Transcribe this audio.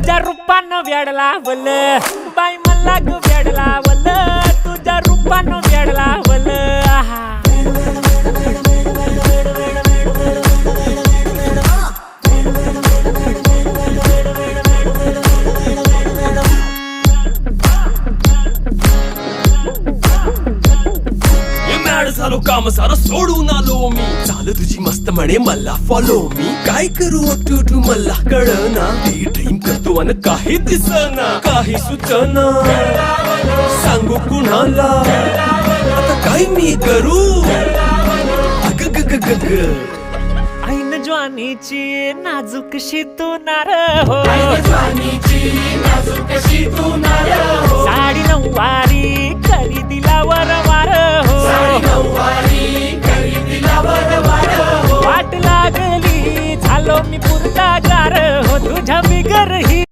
तुझ्या रूपानं वेड लावल बाई मला ग वेड लावल तुझ्या रूपानं वेड लावल आहा झालो काम सारं सोडून आलो मी चाल तुझी मस्त म्हणे मला फॉलो मी काय करू टू मला कळना ती ड्रीम करतो अन काही दिसना काही सुचना सांगू कुणाला आता काय मी करू अग ग ग ग ग ऐन ज्वानीची नाजूकशी तू नार हो साडी नऊवारी करी दिला वरवार हो वाट लागली झालो मी पुरता गार हो तुझ्या बिगर ही